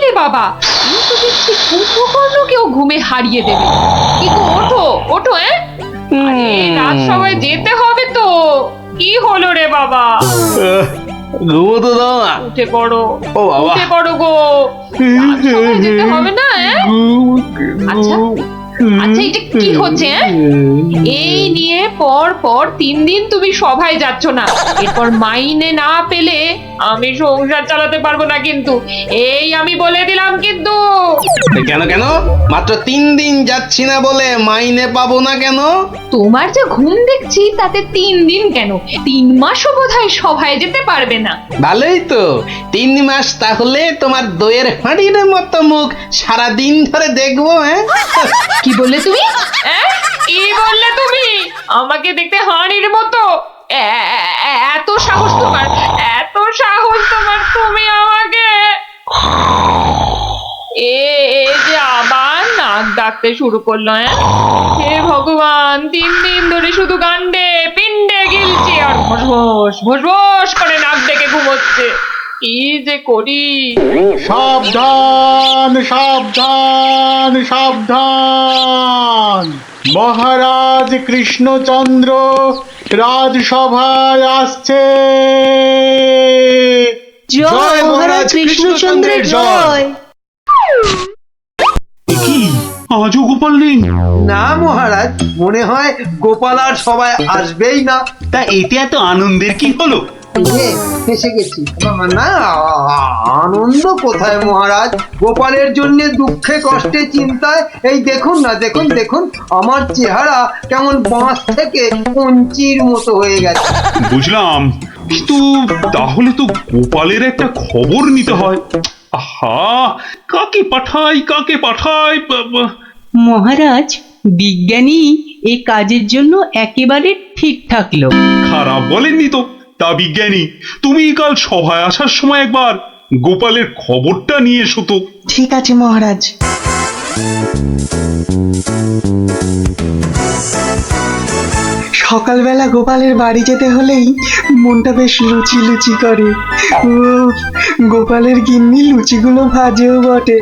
বুঝলি বাবা, কিন্তু দেখছি কুম্ভকর্ণকেও ঘুমে হারিয়ে দেবে। কিন্তু ওঠো ওঠো, আরে রাজসভায় যেতে হবে তো। কি হলো রে বাবা? ঘুমোতে দাও না। উঠে পড়ো, ও বাবা, উঠে পড়ো গো, রাজসভায় যেতে হবে না? আচ্ছা আচ্ছা, এটা কি হচ্ছে? এই নিয়ে পর পর 3 দিন তুমি সভায় যাচ্ছ না, এরপর মাইনে না পেলে আমি সংসার চালাতে পারবো না কিন্তু, এই আমি বলে দিলাম কিন্তু। কেন কেন? মাত্র 3 দিন যাচ্ছি না বলে মাইনে পাবো না কেন? তোমার যে ঘুম দেখছি তাতে 3 দিন কেন, 3 মাসও বোধহয় সভায় যেতে পারবে না। ভালোই তো, 3 মাস তাহলে তোমার দইয়ের হাঁড়ির মতো মুখ সারাদিন ধরে দেখবো। কি বললে তুমি? কি বললে তুমি? আমাকে দেখতে হাঁড়ির মতো? এত সাহস তোমার, এত সাহস তোমার, তুমি আমাকে এ যে আবার নাক ডাকতে শুরু করলো। হে ভগবান, 3 দিন ধরে শুধু গান্ডে পিণ্ডে গিলছে আর ভোস ভোস করে নাক ডেকে ঘুমোচ্ছে। কি যে করি! সাবধান সাবধান সাবধান, মহারাজ কৃষ্ণচন্দ্র রাজসভায় আসছে। জয় মহারাজ কৃষ্ণচন্দ্রের জয়। কি আজও গোপাল নেই? না মহারাজ, মনে হয় গোপাল আর সবাই আসবেই না। তা এতে এত আনন্দের কি হলো? ফেসে গেছি না, আনন্দ কোথায় মহারাজ, গোপালের জন্য দুঃখে কষ্টে চিন্তায় এই দেখুন না, দেখুন দেখুন আমার চেহারা কেমন বাঁশ থেকে কঞ্চির মতো হয়ে গেছে। বুঝলাম, কিন্তু তাহলে তো গোপালের একটা খবর নিতে হয়। আহা, কাকে পাঠাই কাকে পাঠাই? মহারাজ, বিজ্ঞানী এ কাজের জন্য একেবারে ঠিকঠাক লোক। খারাপ বলেননি তো। তা বিজ্ঞানী, তুমি কাল সভায় আসার সময় একবার গোপালের খবরটা নিয়ে এসো তো। ঠিক আছে মহারাজ। সকালবেলা গোপালের বাড়ি যেতে হলেই মনটা বেশ লুচি লুচি করে। উফ, গোপালের গিন্নি লুচিগুলো ভাজেও বটে,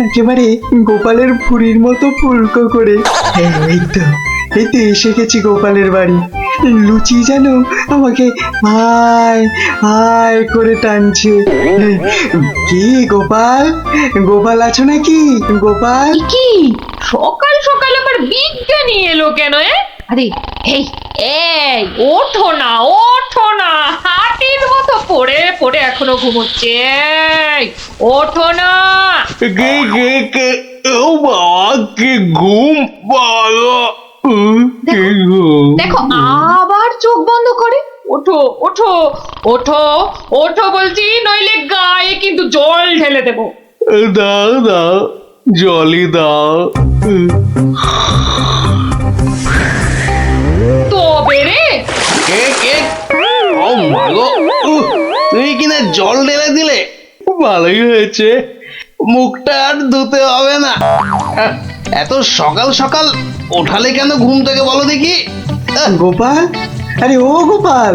একেবারে গোপালের ভুঁড়ির মতো ফুলকো করে। এই তো এসে গেছি গোপালের বাড়ি। লুচি যেন আমাকে আয় আয় করে টানছে। কি গোপাল, গোপাল আছো নাকি গোপাল? কি সকাল সকাল আবার বিজ্ঞানী এলো কেন? আরে এই এই ওঠো না, ওঠো না, হাতির মতো পড়ে পড়ে এখনো ঘুমোচ্ছে। এই, ওঠো না। কে কে কে? ও বাবা, কি ঘুম পালো! কি ঘুম! দেখো আবার চোখ বন্ধ করে। ওঠো ওঠো ওঠো ওঠো বলছি, নইলে গায়ে কিন্তু জল ঢেলে দেবো। দাও দাও, জলই দাও। তবে রে, কে কে? ও মাগো, তুমি কিনা জল ঢেলে দিলে? ভালোই হয়েছে, মুখটা আর ধুতে হবে না। এত সকাল সকাল ওঠালে কেন ঘুম থেকে বলো দেখি? গোপাল, আরে ও গোপাল,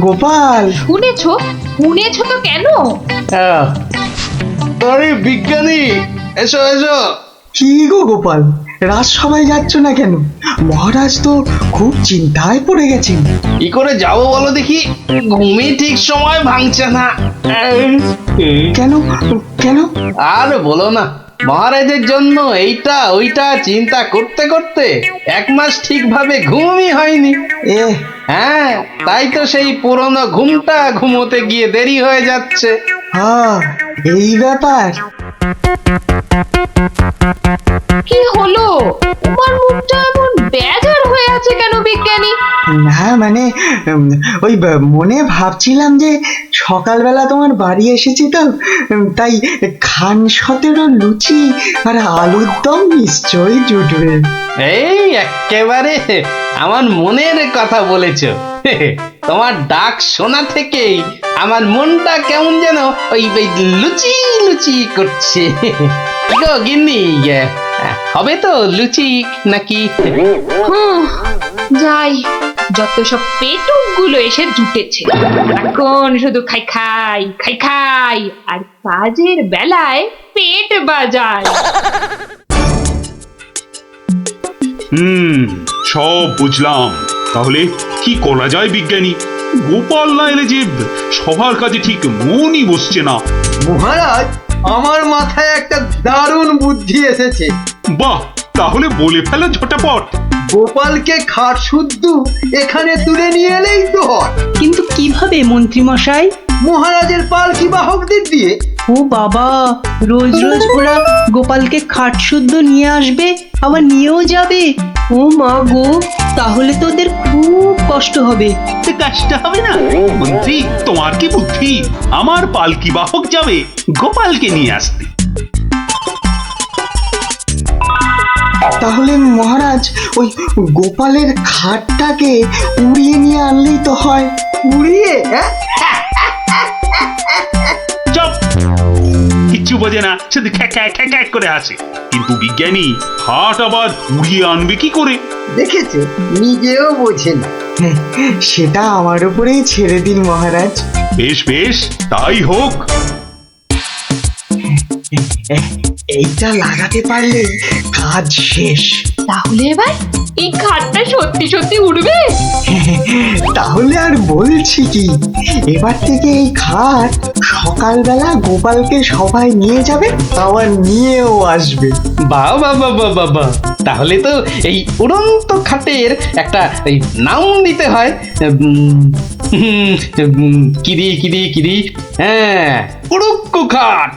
গোপাল। শুনেছো শুনেছো তো কেন? আরে বিজ্ঞানী, এসো এসো। কি গো গোপাল, রাজসভায় যাচ্ছ না কেন? মহারাজ তো খুব চিন্তায় পড়ে গেছেন। কি করে যাবো বলো দেখি, ঘুমই ঠিক সময় ভাঙছে না। কেন কেন? আর বলো না, মহারাজের জন্য এইটা ওইটা চিন্তা করতে করতে 1 মাস ঠিকভাবে ঘুমই হয়নি। হ্যাঁ, তাই তো সেই পুরনো ঘুমটা ঘুমোতে গিয়ে দেরি হয়ে যাচ্ছে। হ্যাঁ, এই ব্যাপার। কি হলো, তোমার মুখটা এমন বেজার হয়ে আছে কেন বিজ্ঞানী? না মানে ওই মনে ভাবছিলাম যে সকালবেলা তোমার বাড়ি এসেছি তো, তাই খান 17 লুচি আর আলুর দম নিশ্চয়ই জুটবে। এই একেবারে আমার মনের কথা বলেছো। তোমার ডাক শোনা থেকেই আমার মনটা কেমন যেন ওই লুচি লুচি করছে। গো গিন্নি, হবে তো লুচি নাকি? যাই, যত সব পেটুক গুলো এসে জুটেছে, এখন শুধু খাই খাই খাই খাই আর কাজের বেলায় পেট বাজায়। সব বুঝলাম। তাহলে কি করা যায় বিজ্ঞানী? গোপাল না এলে যে সবার কাজে ঠিক মনই বসছে না। মহারাজ, আমার মাথায় একটা দারুণ বুদ্ধি এসেছে। বাহ, তাহলে বলে ফেলো ঝটাপট। গোপালকে খাট শুদ্ধ এখানে তুলে নিয়ে এলেই তো হয়। কিন্তু কিভাবে মন্ত্রী মশাই? মহারাজের পালকি বাহকদের দিয়ে। ও বাবা, রোজ রোজ ওরা গোপালকে খাট শুদ্ধ নিয়ে আসবে, আবার নিয়েও যাবে। ও মা গো, তাহলে তো ওদের খুব কষ্ট হবে। কষ্ট হবে না মন্ত্রী, তোমার কি বুদ্ধি? আমার পালকি বাহক যাবে গোপালকে নিয়ে আসতে। তাহলে মহারাজ ওই গোপালের খাটটাকে উড়িয়ে নিয়ে আনলেই তো হয়। উড়িয়ে? হ্যাঁ, চুপ, কিচ্ছু বোঝে না, শুধু খ্যাক করে আসে। কিন্তু বিজ্ঞানী, হাট আবার উড়িয়ে আনবে কি করে? দেখেছে, নিজেও বোঝে না। সেটা আমার উপরেই ছেড়ে দিন মহারাজ। বেশ বেশ, তাই হোক। এইটা লাগাতে পারলে কাজ শেষ। তাহলে এবার এই খাটটা সত্যি সত্যি উঠবে? তাহলে আর বলছি কি, এবার থেকে এই খাট সকালবেলা গোপালকে সবাই নিয়ে যাবে, আবার নিয়েও আসবে। বাহ বাহ বাহ বাহ বাহ বাহ। তাহলে তো এই উড়ন্ত খাটের একটা এই নাম দিতে হয়। কিরি, হ্যাঁ, উড়ুক্কু খাট।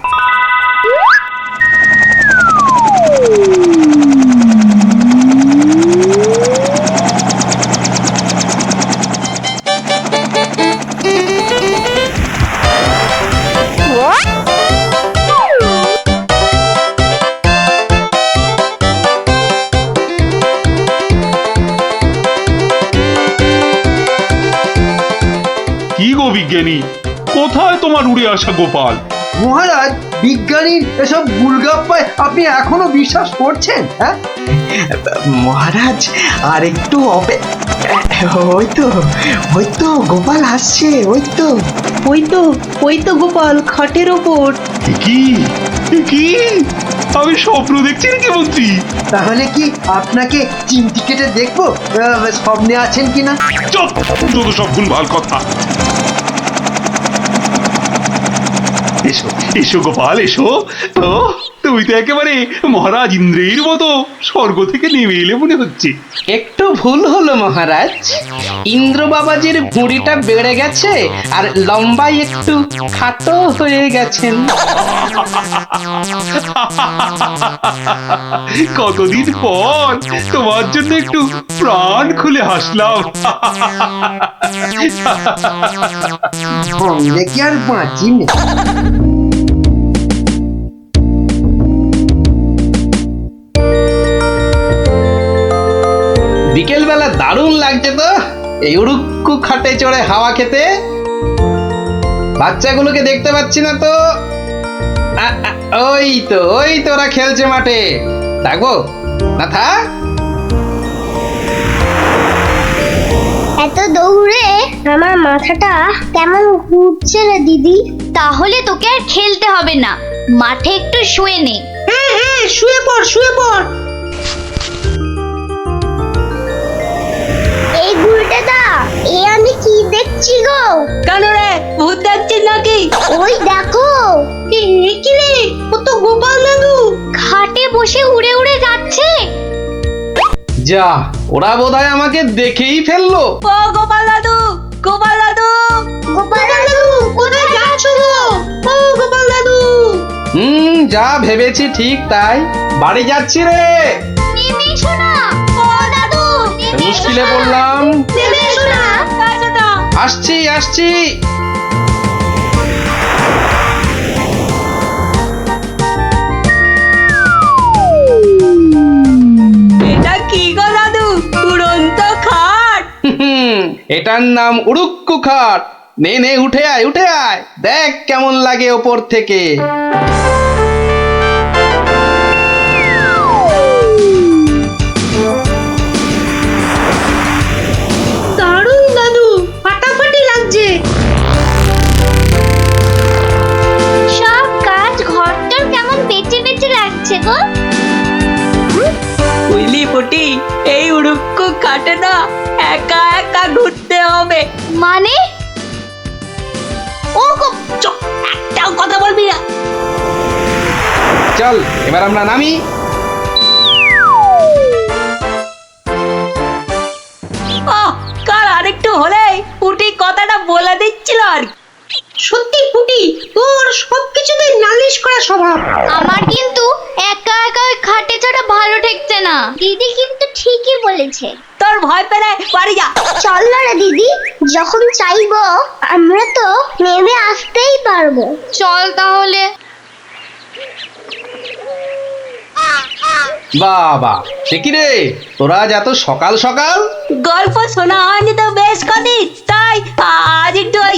কি গো বিজ্ঞানী, কোথায় তোমার উড়ে আসা গোপাল? মহারাজ, বিজ্ঞানীর এসব গুলগাপ্পায় আপনি এখনো বিশ্বাস করছেন? হ্যাঁ, মহারাজ আর একটু ওই তো গোপাল আসছে। ওই তো গোপাল খাটের ওপর। কি কি আমি স্বপ্ন দেখছি নাকি মন্ত্রী? তাহলে কি আপনাকে চিমটি কেটে দেখবো স্বপ্নে আছেন কিনা? চুপ, যত সব ভুলভাল কথা। এসো এসো গোপাল, এসো। তো তুমি তো একেবারে মহারাজ ইন্দ্রের মতো স্বর্গ থেকে নেমে এলে মনে হচ্ছে। একটু ভুল হলো মহারাজ, ইন্দ্র বাবাজির ভুঁড়িটা বেড়ে গেছে আর লম্বাই একটু খাটো হয়ে গেছেন। কতদিন পর তোমার জন্য একটু প্রাণ খুলে হাসলাম। বললে কি আর বাঁচি না। বিকেলবেলা দারুণ লাগছে তো এই উড়ুক্কু খাটে চড়ে হাওয়া খেতে। বাচ্চাগুলোকে দেখতে পাচ্ছি না তো। ওই তো ওরা খেলছে মাঠে। থাকবো না, থাক। এত দৌড়ে আমার মাথাটা কেমন ঘুরছে রে দিদি। তাহলে তোকে আর খেলতে হবে না, মাঠে একটু শুয়ে নে। হ্যাঁ, শুয়ে পড়। এই গুলটাটা, এ আমি কি দেখছি গো? কেন রে, ভূত দেখছিস নাকি? ওই দেখো, কি রে, ও তো গোপাল দাদু। খাটে বসে উড়ে উড়ে যাচ্ছে। যা, ওরা বোধহয় আমাকে দেখেই ফেললো। ও গোপাল দাদু। গোপাল দাদু, কোথায় যাচ্ছ গো? ও গোপাল দাদু। যা ভেবেছি ঠিক তাই, বাড়ি যাচ্ছি রে। নেমে এসো না। ও দাদু, নেমে এসো মুশকিলে না। পড়লাম। নেমে এসো না। আসছি। এটা কি গো দাদু, উড়ন্ত খাট? এটার নাম উড়ুক্কু খাট। নে উঠে আয়, দেখ কেমন লাগে ওপর থেকে। লাগছে গো। বুঝলি পুটি, এই উড়ুক্কু কাটে না একা একা ঘুরতে হবে। মানে ও গো, একটাও কথা বলবি না। চল এবার আমরা নামি। কাল আরেকটু হলেই পুটি কথাটা বলে দিচ্ছিল আর কি। সত্যি পুটি, তোর সবকিছুতে নালিশ করা স্বভাব। আমার কিন্তু একা একা ওই খাটে চড়া ভালো ঠেকছে না। দিদি কিন্তু ঠিকই বলেছে। তোর ভয় পেলে বাড়ি যা। চল না রে দিদি, যখন চাইবো আমরা তো নেমে আসতেই পারবো। চল তাহলে। বাবা, সে কি রে, তোরা আজ এত সকাল সকাল? গল্প শোনা হয়নি তো বেশ কদিন, তাই আজ একটু ওই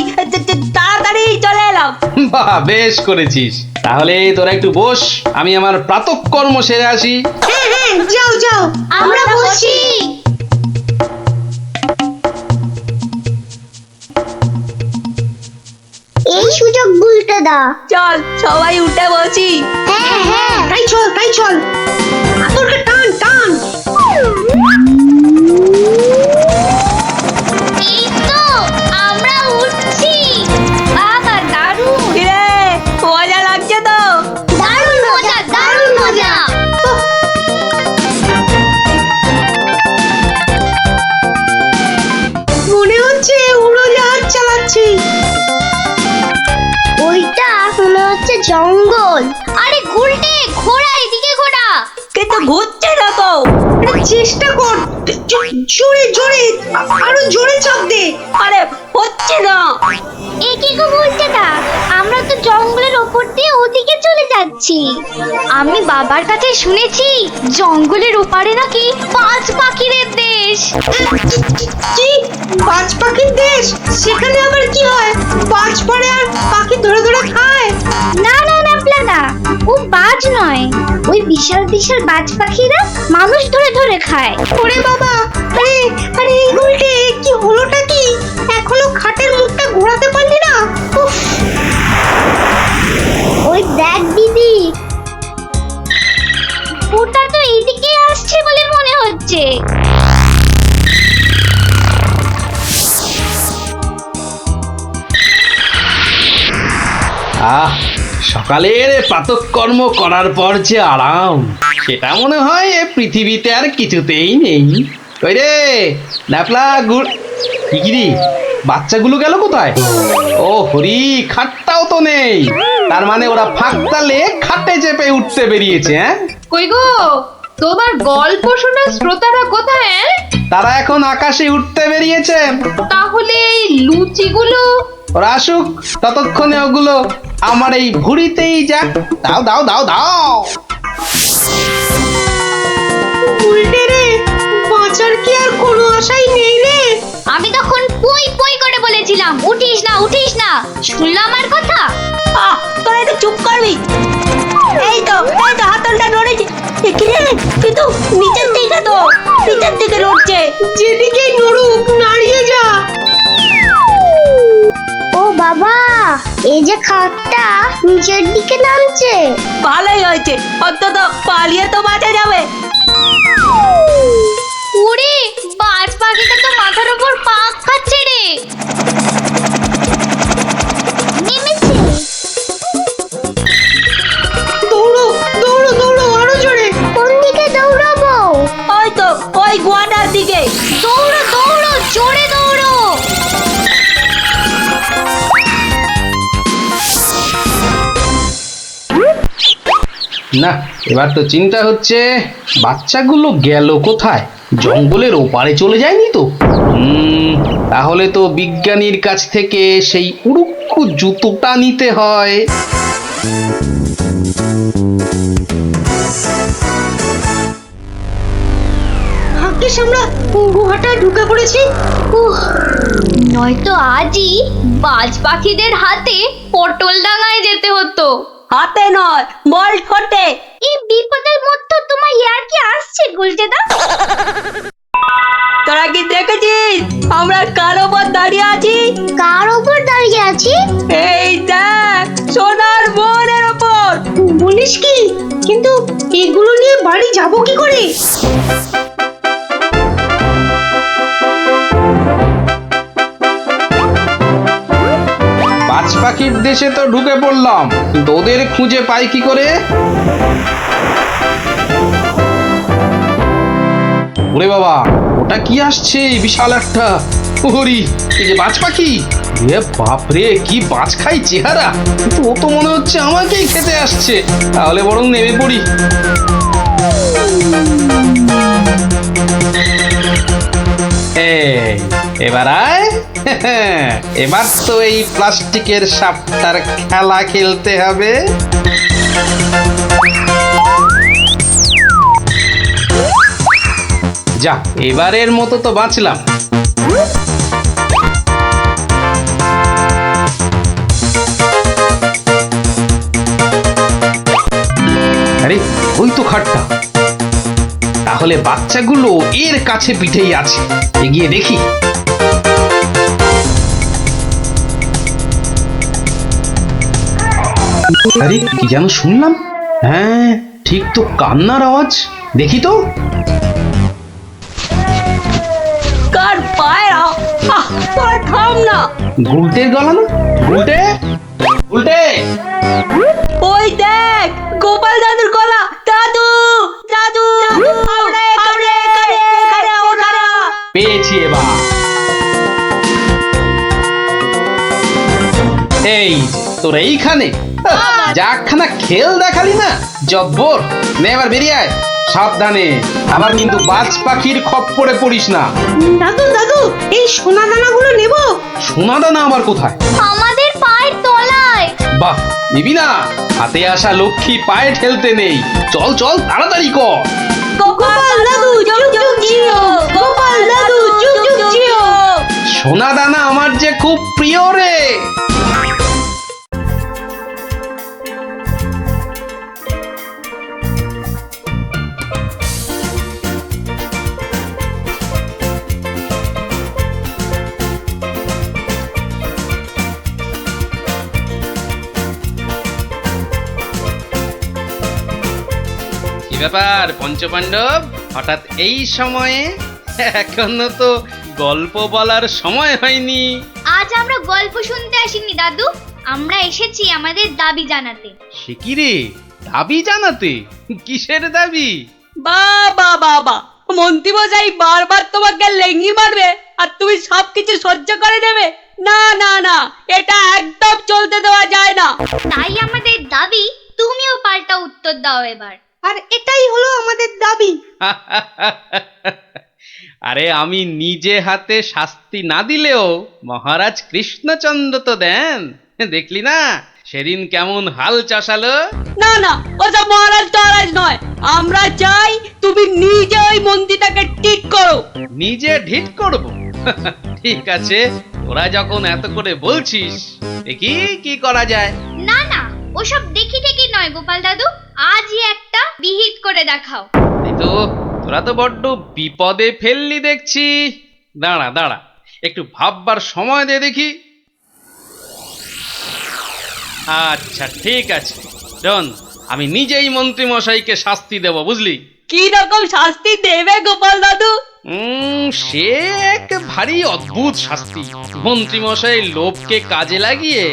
তাড়াতাড়ি চলে এলাম। বাহ, বেশ করেছিস। তাহলে তোরা একটু বস, আমি আমার প্রাতঃকর্ম সেরে আসি। হ্যাঁ, যাও যাও, আমরা বসি। এই সুযোগ গুলতে দা। চল সবাই উঠে বসি। হ্যাঁ হ্যাঁ, তাই চল তোরকে টান টান। এই তো আমরা উঠছি। বাবা দারুণ কিরে, মজা লাগছে তো? দারুণ মজা, দারুণ মজা। মনে হচ্ছে উড়োজাহাজ চালাচ্ছি। ওইটা মনে হচ্ছে জঙ্গল। আরে গুলটে, ঘোড়া এদিকে ঘোড়া। কিন্তু ঘুরছে না তো। চেষ্টা কর, জোরে জোরে, আরো জোরে চাপ দে। আরে হচ্ছে না। এ কি গো বলতে দা, আমরা তো জঙ্গলের ওপর দিয়ে ওদিকে চলে যাচ্ছি। আমি বাবার কাছে শুনেছি জঙ্গলের ওপারে নাকি পাঁচ পাখিদের দেশ। কি, পাঁচ পাখির দেশ? সেখানে আবার কি হয়? পাঁচ পরে আর পাখি ধরে ধরে খায়? না না না প্লাদা, ও বাজ নয়, ওই বিশাল বিশাল বাজ পাখিরা মানুষ ধরে ধরে খায়। ওরে বাবা, আরে আরে এই উল্টে কি হলোটা কি? এখনো খাটের মুখটা ঘোরাতে পারলি না? উফ, ওই দেখ দিদি, ওটা তো এইদিকে আসছে বলে মনে হচ্ছে। আহ, সকালের প্রাতঃকর্ম করার পর যে আরাম, সেটা মনে হয় এ পৃথিবীতে আর কিছুতেই নেই। ওই রে ন্যাপলা গুড়, কি বাচ্চাগুলো গেল কোথায়? ও হরি, খাটটাও তো নেই। তার মানে ওরা ফাঁক তালে খাটে চেপে উঠতে বেরিয়েছে। হ্যাঁ, কই গো, তোমার গল্প শোনার শ্রোতারা কোথায়? তারা এখন আকাশে উঠতে বেরিয়েছে। তাহলে এই লুচিগুলো? ওরা আসুক, ততক্ষণে ওগুলো আমার এই ভুঁড়িতেই যাক। দাও দাও দাও দাও। উল্টে রে, বাঁচার কি আর কোনো আশাই নেই রে? আমি তখন পই পই করে বলেছিলাম উঠিস না উঠিস না, শুনলাম আমার কথা? তোরা একটু চুপ করবি? এই তো হাতলটা নড়েছে। কিন্তু নিচের দিকে নড়ছে। যেদিকেই নড়ুক, নাড়িয়ে যা। ও বাবা, এই যে খাটটা নিচের দিকে নামছে। ভালোই হয়েছে, অন্তত পালিয়ে তো বাঁচা যাবে। ওরে, বাজ পাখিটা তো মাথার উপর পাক খাচ্ছে রে। নেমেছে। দৌড়ো দৌড়ো দৌড়ো, আরো জোরে। কোন দিকে দৌড়াবো? ওই তো ওই গোয়াটার দিকে। দৌড়ো দৌড়ো, জোরে দৌড়ো। না, এবার তো চিন্তা হচ্ছে বাচ্চাগুলো গেল কোথায়? জঙ্গলের ওপারে চলে যায়নি তো? তাহলে তো বিজ্ঞানীর কাছ থেকে সেই উড়ুক্কু জুতোটা নিতে হয়। ভাগ্যিস আমরা গুহাটা ঢুকে পড়েছি। নয়তো আজই বাজ পাখিদের হাতে পটল ডাঙায় যেতে হতো। হাতে নয়, বল ঠোঁটে। এই বিপদের মধ্যে তোমার ইয়ার কি আসছে গুলটেদা? তোরা কি দেখেছিস আমরা কার ওপর দাঁড়িয়ে আছি? কার ওপর দাঁড়িয়ে আছি? এই দেখ, সোনার বোনের ওপর। বলিস কি? কিন্তু এগুলো নিয়ে বাড়ি যাব কি করে? বাজ পাখির দেশে তো ঢুকে পড়লাম, কিন্তু ওদের খুঁজে পাই কি করে? ওরে বাবা, ওটা কি আসছে বিশাল একটা! ওরি, এই যে বাজ পাখি! এ বাপরে, কি বাজ খাই চেহারা! কিন্তু ও তো মনে হচ্ছে আমাকেই খেতে আসছে। তাহলে বরং নেমে পড়ি। এই, এবার আয়। এবার তো এই প্লাস্টিকের সাপটার খেলা খেলতে হবে। যা, এবারের মতো তো বাঁচলাম। আরে, ওই তো খাটটা। তাহলে বাচ্চাগুলো এর কাছে পিঠেই আছে। এগিয়ে দেখি। আরে, কি যেন শুনলাম? হ্যাঁ, ঠিক তো কান্নার আওয়াজ। দেখি তো। কার পায়রা? তোর থাম না। গুলটের গলা না? গুলটে, গুলটে! ওই দেখ, গোপাল দাদুর গলা। দাদু, দাদু, পেয়েছি এবার। এই যে, তোর এইখানে যাখানা খেল দেখালি না, জব্বর! নে এবার বেরিয়ে আয়, সাবধানে। আবার কিন্তু বাজ পাখির খপ্পরে পড়িস না। দাদু, দাদু, এই সোনা দানাগুলো নেব? সোনা দানা আবার কোথায়? আমাদের পায়ের তলায়। বাহ, নিবি না? হাতে আসা লক্ষ্মী পায়ে ঠেলতে নেই। চল চল, তাড়াতাড়ি কর। গোপাল দাদু, যুগ যুগ জিও। গোপাল দাদু, যুগ যুগ জিও। সোনা দানা আমার যে খুব প্রিয় রে। কি ব্যাপার পঞ্চপাণ্ডব, হঠাৎ এই সময়ে? এখনো তো গল্প বলার সময় হয়নি। আজ আমরা গল্প শুনতে আসিনি দাদু, আমরা এসেছি আমাদের দাবি জানাতে। সে কি রে, দাবি জানাতে? কিসের দাবি? বাবা বাবা, মন্ত্রী মশাই বারবার তোমাকে লেঙ্গি মারবে আর তুমি সবকিছু সহ্য করে নেবে? না না না, এটা একদম চলতে দেওয়া যায় না। তাই আমাদের দাবি তুমিও পাল্টা উত্তর দাও এবার। আর এটাই হলো আমাদের দাবি। আরে, আমি নিজে হাতে শাস্তি না দিলেও মহারাজ কৃষ্ণচন্দ্র তো দেন। দেখলি না সেদিন কেমন হাল চাষালো? না না, ওসব মহারাজ টহারাজ নয়, আমরা চাই তুমি নিজে ওই মন্ত্রীটাকে ঠিক করো। নিজে ঢিট করব? ঠিক আছে, তোরা যখন এত করে বলছিস, দেখি কি করা যায়। না না, ওসব দেখি টেকি নয় গোপাল দাদু, আজই একটা বিহিত করে দেখাও। এই তো, তোরা তো বড্ড বিপদে ফেললি দেখছি। দাঁড়া দাঁড়া, একটু ভাববার সময় দে দেখি। আচ্ছা, ঠিক আছে, শোন, আমি নিজেই মন্ত্রী মশাইকে শাস্তি দেব, বুঝলি? কি রকম শাস্তি দেবে গোপাল দাদু? সে এক ভারী অদ্ভুত শাস্তি। মন্ত্রী মশাই লোভকে কাজে লাগিয়ে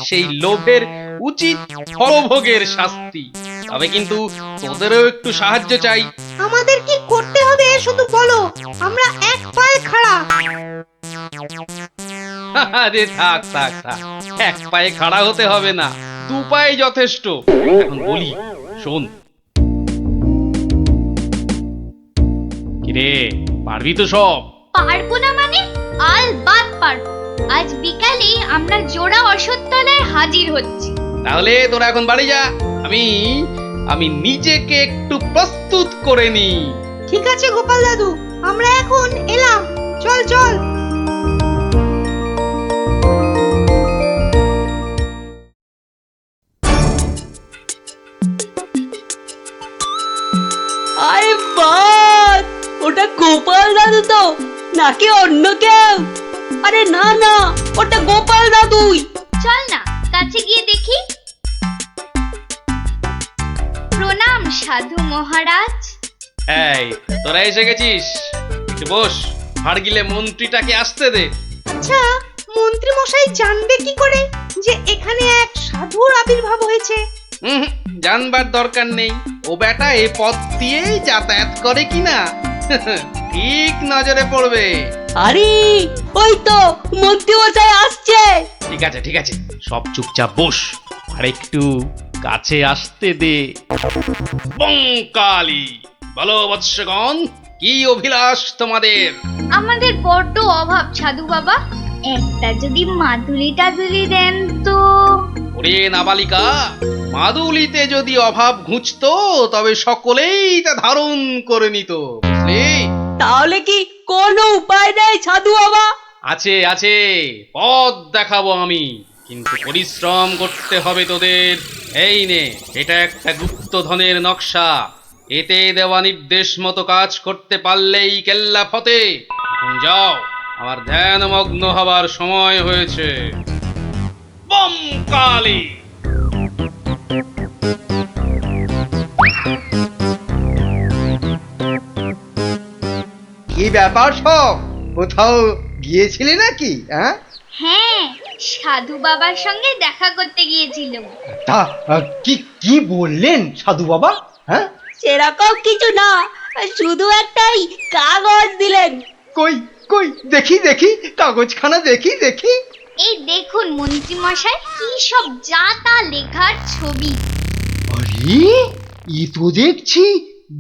সেই লোভের উচিত ফলভোগের শাস্তি। তবে কিন্তু তোদেরও একটু সাহায্য চাই। আমাদের কি করতে হবে শুধু বলো, আমরা এক পায়ে খাড়া। আরে থাক থাক থাক, এক পায়ে খাড়া হতে হবে না, দু পায়ে যথেষ্ট। এখন বলি, শোন। কিরে, পারবি তো সব? পারবো না মানে? আলবাত পারবো। আজ বিকালে আমরা জোড়া অশ্বত্থতলায় হাজির হচ্ছি। তাহলে তোরা এখন বাড়ি যা, আমি নিজেকে একটু প্রস্তুত করে নি। ঠিক আছে গোপাল দাদু, আমরা এখন এলাম। চল চল। আরে বাস, ওটা গোপাল দাদু তো নাকি অন্য কেউ? আরে না না, ওটা গোপাল দাদুই। চল না কাছে গিয়ে দেখি। প্রণাম সাধু মহারাজ। এই তোরা এসে গেছিস, একটু বস। হাড় গিলে মন্ত্রীটাকে আসতে দে। আচ্ছা, মন্ত্রী মশাই জানবে কি করে যে এখানে এক সাধুর আবির্ভাব হয়েছে? জানবার দরকার নেই, ও বেটা এ পথ দিয়েই যাতায়াত করে কিনা ঠিক নজরে পড়বে। আরে ওই তো মন্ত্রী মশাই আসছে। ঠিক আছে ঠিক আছে, সব চুপচাপ বস আর একটু কাছে আসতে দে। বঙ্কালি, বলো বৎসগণ, কি অভিলাষ তোমাদের? আমাদের বড্ড অভাব সাধু বাবা, একটা যদি মাদুলি টাদুলি দেন তো। ওরে নাবালিকা, মাদুলিতে যদি অভাব ঘুচতো তবে সকলেই তা ধারণ করে নিত, বুঝলি? তাহলে কি কোনো উপায় নেই সাধু বাবা? আছে আছে, পথ দেখাবো আমি, কিন্তু পরিশ্রম করতে হবে তোদের। এই নে, এটা একটা গুপ্তধনের নকশা, এতে দেওয়া নির্দেশ মতো কাজ করতে পারলেই কেল্লা ফতে। এখন যাও, আমার ধ্যানমগ্ন হবার সময় হয়েছে। বম কালী। কি ব্যাপার সব, কোথাও গিয়েছিলি নাকি? হ্যাঁ, হ্যাঁ, সাধু বাবার সঙ্গে দেখা করতে গিয়েছিল। তা কি কি বললেন সাধু বাবা? হ্যাঁ, সেরকম কিছু না, শুধু একটাই কাগজ দিলেন। কই কই দেখি দেখি, কাগজখানা দেখি দেখি। এই দেখুন মন্ত্রী মশাই, কি সব যা তা লেখার ছবি। আরে, এ তো দেখছি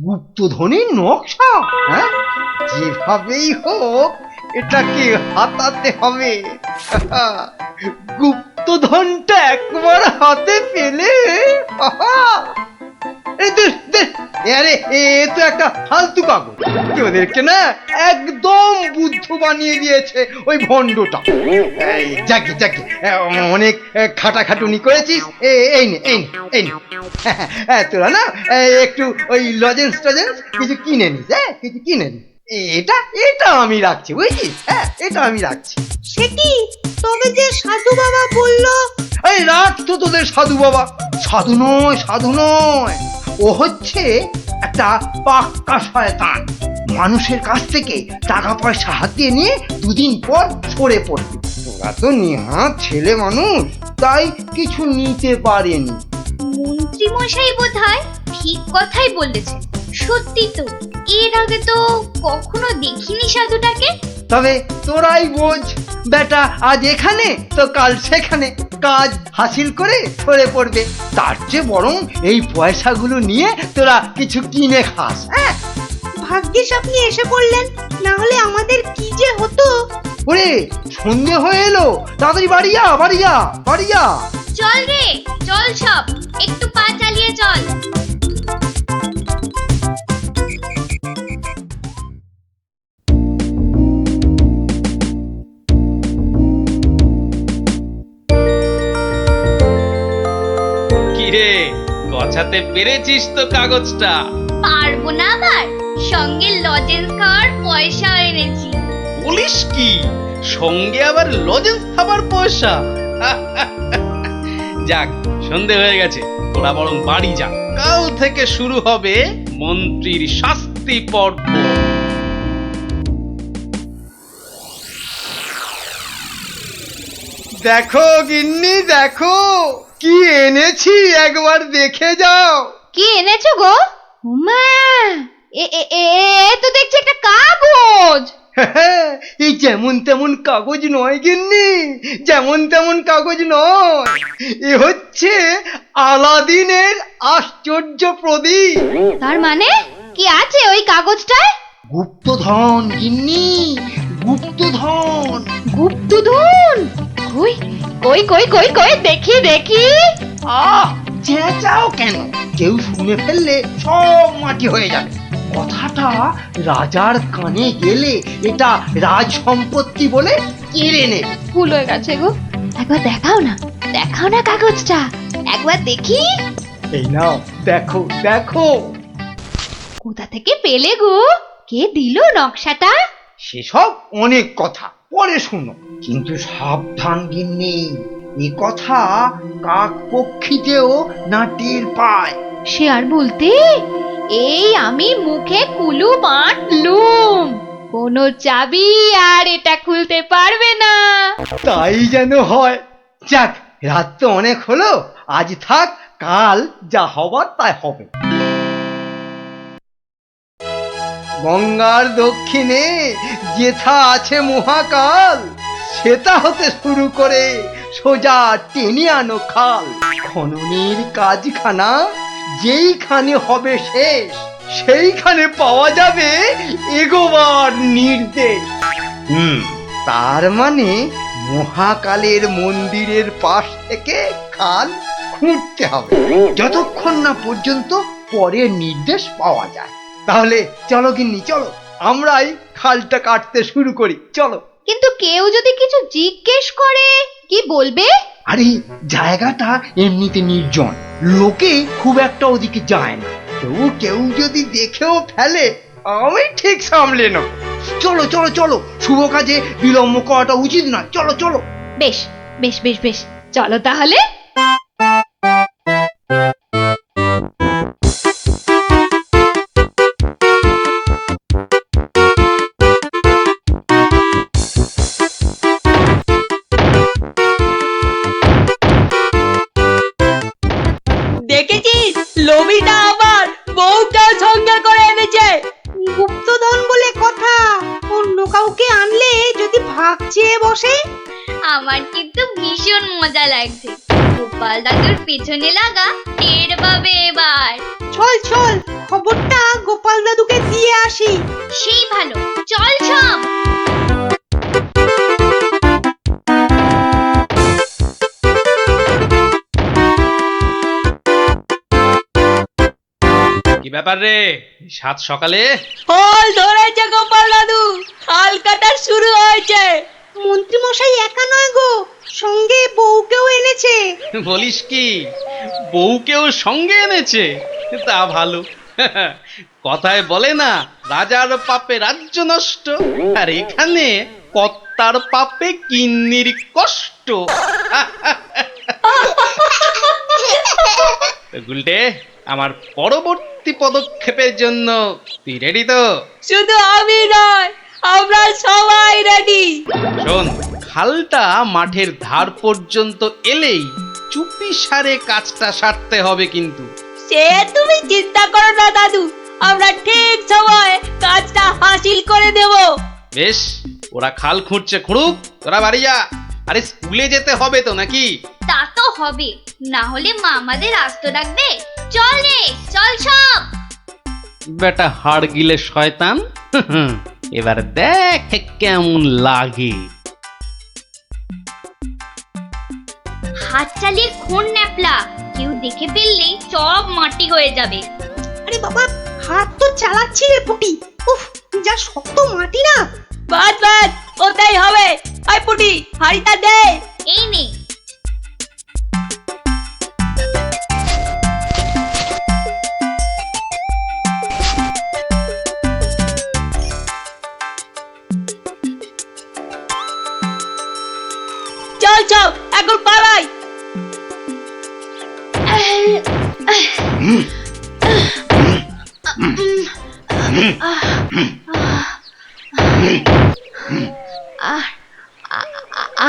গুপ্তধনের নকশা। হ্যাঁ, যেভাবেই হোক এটাকে হাতাতে হবে। গুপ্তধনটা একবার হাতে পেলে, আরে এ তো একটা ফালতু কাগজ। কি ওদেরকে না একদম বুদ্ধ বানিয়ে দিয়েছে ওই ভণ্ডটা। যাকে যাকে, অনেক খাটাখাটুনি করেছিস। এই নে এই নে এই নে, তোরা না একটু ওই লজেন্স টজেন্স কিছু কিনে নিস। হ্যাঁ, কিছু কিনে নিস। এটা এটা আমি রাখছি, বুঝছিস? হ্যাঁ, এটা আমি রাখছি। সে কি, তবে যে সাধু বাবা বললো। এই রাখ তো তোদের সাধু বাবা। সাধু নয়, সাধু নয়, ও হচ্ছে একটা পাক্কা শয়তান। মানুষের কাছ থেকে টাকা পয়সা হাতিয়ে নিয়ে দুদিন পর সরে পড়বে। তোরা তো নেহাত ছেলে মানুষ, তাই কিছু নিতে পারেনি। মন্ত্রী মশাই বোধহয় ঠিক কথাই বলেছেন। সত্যি তো, এর আগে তো কখনো দেখিনি সাধুটাকে। তবে তোরাই বোঝ, বেটা আজ এখানে তো কাল সেখানে কাজ হাসিল করে সরে পড়বে। তার চেয়ে বরং এই পয়সাগুলো নিয়ে তোরা কিছু কিনে খাস। হ্যাঁ, ভাগ্যিস আপনি এসে পড়লেন, না হলে আমাদের কি যে হতো। ওরে, সন্ধে হয়ে এলো, তাড়াতাড়ি বাড়ি যা, বাড়ি যা, বাড়ি যা। চল রে, চল সব, একটু পা চালিয়ে চল। কিরে, গছাতে পেরেছিস তো কাগজটা? পারবো না আবার, সঙ্গে লজেন্স খাওয়ার পয়সা এনেছি। বলিস কি, সঙ্গে আবার লজেন্স খাবার পয়সা? যাক, সন্ধে হয়ে গেছে, তোরা বরং বাড়ি যা। কাল থেকে শুরু হবে মন্ত্রীর শাস্তি পর্ব। দেখো গিন্নি, দেখো কি এনেছি, একবার দেখে যাও। কি এনেছো গো? মা, এ এ এ এ তো দেখছি একটা কাগজ। এই যেমন তেমন কাগজ নয় গিন্নি, যেমন তেমন কাগজ নয়। এ হচ্ছে আলাদিনের আশ্চর্য প্রদীপ। তার মানে কি আছে ওই কাগজটায়? গুপ্তধন গিন্নি, গুপ্তধন। গুপ্তধন? কই কই কই কই কই, দেখি দেখি। চেঁচাও কেন? কেউ শুনে ফেললে সব মাটি হয়ে যাবে। কথাটা রাজার কানে গেলে এটা রাজ সম্পত্তি বলে কেড়ে নেবে। ভুল হয়ে গেছে গো, একবার দেখাও না, দেখাও না কাগজটা, একবার দেখি। এই নাও, দেখো দেখো। কোথা থেকে পেলে গো? কে দিল নকশাটা? সেসব অনেক কথা পরে শুনো, কিন্তু সাবধান গিন্নি, এ কথা কাক পক্ষীতেও না টের পায়। সে আর বলতে, এই আমি মুখে কুলু বাঁধলুম, কোনো চাবি আর এটা খুলতে পারবে না। তাই যেন হয়। যাক, রাত তো অনেক হলো, আজ থাক, কাল যা হবার তাই হবে। গঙ্গার দক্ষিণে যেথা আছে মহাকাল, সেটা হতে শুরু করে সোজা টেনে আনো খাল। খননের কাজখানা যেইখানে হবে শেষ, সেইখানে পাওয়া যাবে এগোবার নির্দেশ। তার মানে মহাকালের মন্দিরের পাশ থেকে খাল খুঁড়তে হবে, যতক্ষণ না পর্যন্ত পরের নির্দেশ পাওয়া যায়। তাহলে চলো গিন্নি, চলো, আমরাই খালটা কাটতে শুরু করি, চলো। কিন্তু কেউ যদি কিছু জিজ্ঞেস করে, কি বলবে? আরে জায়গাটা এমনিতে নির্জন, লোকে খুব একটা ওদিকে যায় না, তবু কেউ যদি দেখেও ফেলে আমি ঠিক সামলে নেব। চলো চলো চলো, শুভ কাজে বিলম্ব করাটা উচিত নয়, চলো চলো। বেশ বেশ বেশ বেশ, চলো তাহলে। দেখেছিস, লোভিটা আবার বউটাও সঙ্গে করে এনেছে। গুপ্তধন বলে কথা, অন্য কাউকে আনলে যদি ভাগ চেয়ে বসে। আমার কিন্তু ভীষণ মজা লাগছে। গোপাল দাদুর পেছনে লাগা টের পাবে এবার। চল চল, খবরটা গোপাল দাদুকে দিয়ে আসি। সেই ভালো, চল সব। কি ব্যাপার রে, সাত সকালে? ফল ধরেছে গোপাল দাদু, খাল কাটা শুরু হয়েছে। মন্ত্রী মশাই একা নয় গো, সঙ্গে বউকেও এনেছে। বলিস কি, বউকেও সঙ্গে এনেছে? তা ভালো। কথায় বলে না, রাজার পাপে রাজ্য নষ্ট, আর এখানে কর্তার পাপে কিন্নির কষ্ট। গুলটে, আমার পরবর্তী পদক্ষেপের জন্য তুই রেডি তো? শুধু আমি নয়, আমরা সবাই রেডি। শোন, খালটা মাঠের ধার পর্যন্ত এলেই চুপি সারে কাজটা সারতে হবে কিন্তু। সে তুমি চিন্তা করো না দাদু, আমরা ঠিক সময় কাজটা হাসিল করে দেব। বেশ, ওরা খাল খুঁড়ছে খুঁড়ুক, তোরা বাড়ি যা। আরে স্কুলে যেতে হবে তো নাকি? তা তো হবে, না হলে মা আমাদের আস্ত রাখবে। চল রে, চল সব। বেটা হাড় গিলে শয়তান, এবার দেখ কেমন লাগে। হাত চালিয়ে খুন ন্যাপলা, কেউ দেখে ফেললেই সব মাটি হয়ে যাবে। আরে বাবা, হাত তো চালাচ্ছি রে পুটি। উফ, যা শক্ত মাটি না। বাদ বাদ, ওটাই হবে। আই পুটি, হাড়িটা দে। এই নে। চল চল, এখন পালাই।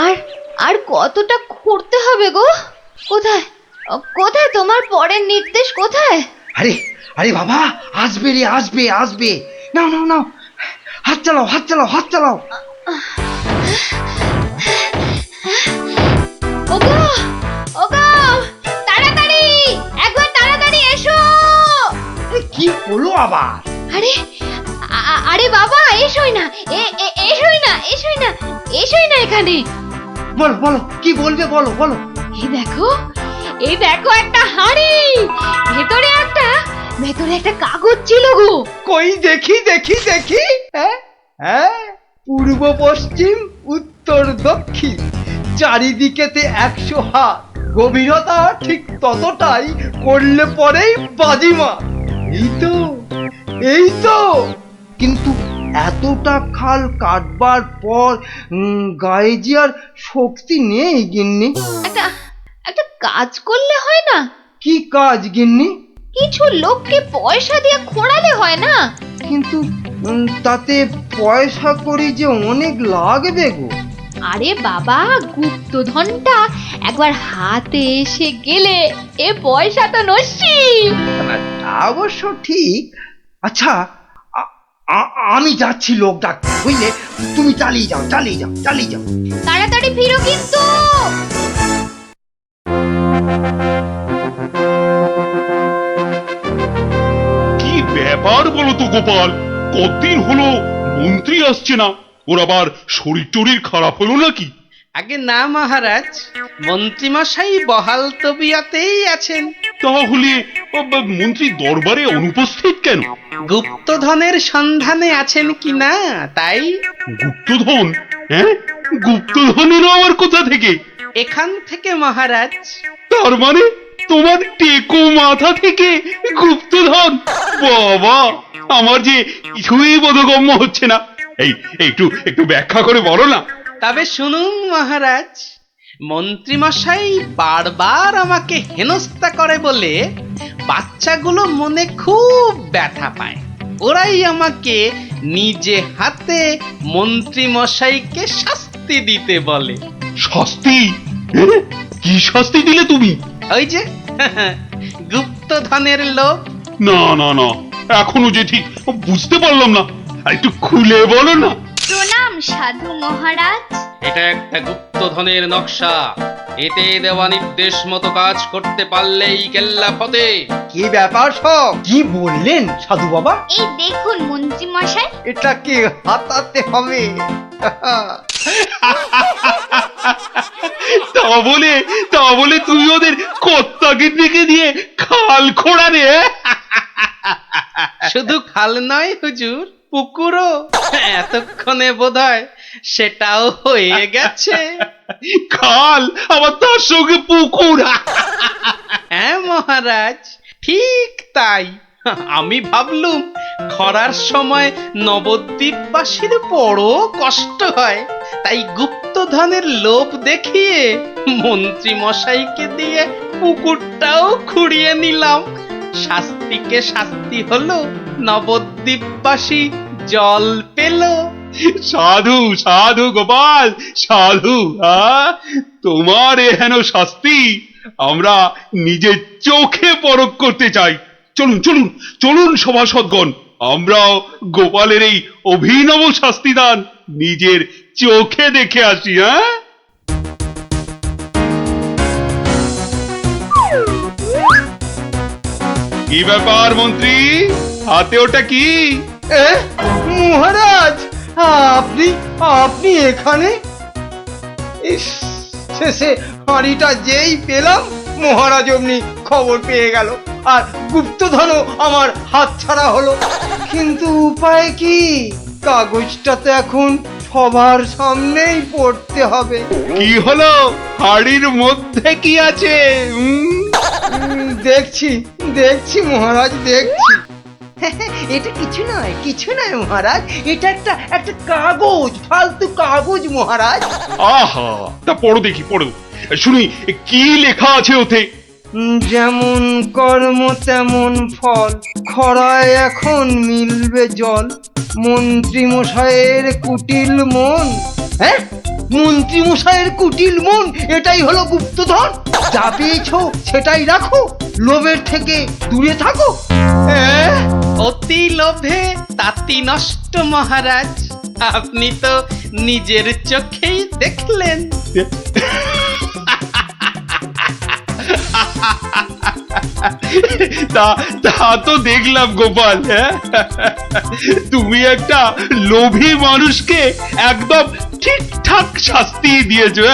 আর আর কতটা খুঁড়তে হবে গো? কোথায় কোথায় তোমার পরের নির্দেশ কোথায়? আরে আরে বাবা, আসবে রে, আসবে আসবে। নাও নাও নাও, হাত চালাও হাত চালাও হাত চালাও। ওগো ওগো, তাড়াতাড়ি, একবার তাড়াতাড়ি এসো। কি হলো আবার? আরে আরে বাবা, এসোই না, এসোই না, এসোই না, এসোই না এখানে। বলো বলো, কি বলবে বলো বলো। এই দেখো একটা হাঁড়ি, ভেতরে একটা কাগজ ছিল গো। কই দেখি দেখি দেখি। হ্যাঁ হ্যাঁ, পূর্ব পশ্চিম উত্তর দক্ষিণ চারিদিকেতে 100 হাত, গভীরতা ঠিক ততটাই, করলে পরেই বাজিমা। এই তো। কিন্তু এতটা খাল কাটবার পর গায়ে যে আর শক্তি নেই গিন্নি। একটা কাজ করলে হয় না? কি কাজ গিন্নি? কিছু লোককে পয়সা দিয়ে খোঁড়ালে হয় না? কিন্তু তাতে পয়সা করি যে অনেক লাগবে গো। আরে বাবা, গুপ্তধনটা একবার হাতে এসে গেলে এ পয়সা তো নস্যি। তা অবশ্য ঠিক। আচ্ছা, আমি যাচ্ছি লোক ডাকতে, বুঝলে? তুমি চালিয়ে যাও, চালিয়ে যাও, চালিয়ে যাও। তাড়াতাড়ি ফিরো কিন্তু। কি ব্যাপার বলো তো গোপাল, কতদিন হলো মন্ত্রী আসছে না? ওর আবার শরীর টরীর খারাপ হলো নাকি? আগে না মহারাজ, মন্ত্রীমশাই বহাল তবিয়তেই আছেন। তাহলে মন্ত্রী দরবারে অনুপস্থিত কেন? গুপ্তধনের সন্ধানে আছেন কিনা তাই। গুপ্তধন? হ্যাঁ, গুপ্তধনেরও আবার কোথা থেকে? এখান থেকে মহারাজ। তার মানে তোমার টেকো মাথা থেকে গুপ্তধন? বাবা, আমার যে কিছুই বোধগম্য হচ্ছে না। এই একটু একটু ব্যাখ্যা করে বলো না। তবে শুনুন মহারাজ, মন্ত্রীমশাই বারবার আমাকে হেনস্থা করে বলে বাচ্চাগুলো মনে খুব ব্যথা পায়। ওরাই আমাকে নিজে হাতে মন্ত্রীমশাইকে শাস্তি দিতে বলে। শাস্তি? হ্যাঁ? কি শাস্তি দিলে তুমি? ওই যে গুপ্তধনের লোভ। না না না, এখনো যে ঠিক বুঝতে পারলাম না, একটু খুলে বলো না। প্রণাম সাধু মহারাজ। এটা একটা গুপ্তধনের নকশা। এতে দেওয়া নির্দেশ মতো কাজ করতে পারলেই কেল্লা ফতে। কি ব্যাপার সব? কি বললেন সাধু বাবা? এই দেখুন মন্ত্রী মশাই। এটাকে হাতাতে হবে। তা বলে তুই ওদের কর্তাকে ডেকে দিয়ে খাল খোঁড়ারে? শুধু খাল নয় হুজুর, পুকুরও। এতক্ষণে বোধহয় সেটাও হয়ে গেছে। খাল আবার তার সঙ্গে পুকুর? হ্যাঁ মহারাজ, ঠিক তাই। আমি ভাবলুম খরার সময় নবদ্বীপবাসীর বড় কষ্ট হয়, তাই গুপ্তধনের লোভ দেখিয়ে মন্ত্রী মশাইকে দিয়ে পুকুরটাও খুঁড়িয়ে নিলাম। শাস্তিকে শাস্তি হলো, নবদ্বীপবাসী জল পেল। সাধু সাধু গোপাল, সাধু। তোমার এহেন শাস্তি আমরা নিজের চোখে পরখ করতে চাই। চলুন চলুন চলুন সভাসদগণ, আমরাও গোপালের এই অভিনব শাস্তিদান নিজের চোখে দেখে আসি। হ্যাঁ, কি ব্যাপার মন্ত্রী, হাতে ওটা কি? মহারাজ, আপনি আপনি এখানে? ইস, শেষে হাঁড়িটা যেই পেলাম মহারাজ অমনি খবর পেয়ে গেল, আর গুপ্তধনও আমার হাতছাড়া হলো। কিন্তু উপায় কি? কাগজটা তো এখন সবার সামনেই পড়তে হবে। কি হলো, হাড়ির মধ্যে কি আছে? দেখছি দেখছি মহারাজ, দেখছি। এটা কিছু নয়, কিছু নয় মহারাজ, এটা একটা একটা কাগজ, ফালতু কাগজ মহারাজ। আহা, তা পড়ো দেখি, পড়ো শুনি কি লেখা আছে ওতে। যেমন কর্ম তেমন ফল, খরায় এখন মিলবে জল, মন্ত্রী মশাইয়ের কুটিল মন। হ্যাঁ, মন্ত্রী মশাইয়ের কুটিল মন, এটাই হলো গুপ্তধন। যা পেয়েছো সেটাই রাখো, লোভের থেকে দূরে থাকো। হ্যাঁ, অতি লোভে তাতি নষ্ট মহারাজ। আপনি তো নিজের চোখেই দেখলেন। তা তো দেখলাম গোপাল। হ্যাঁ, তুমি একটা লোভী মানুষকে একদম ঠিকঠাক শাস্তি দিয়েছো।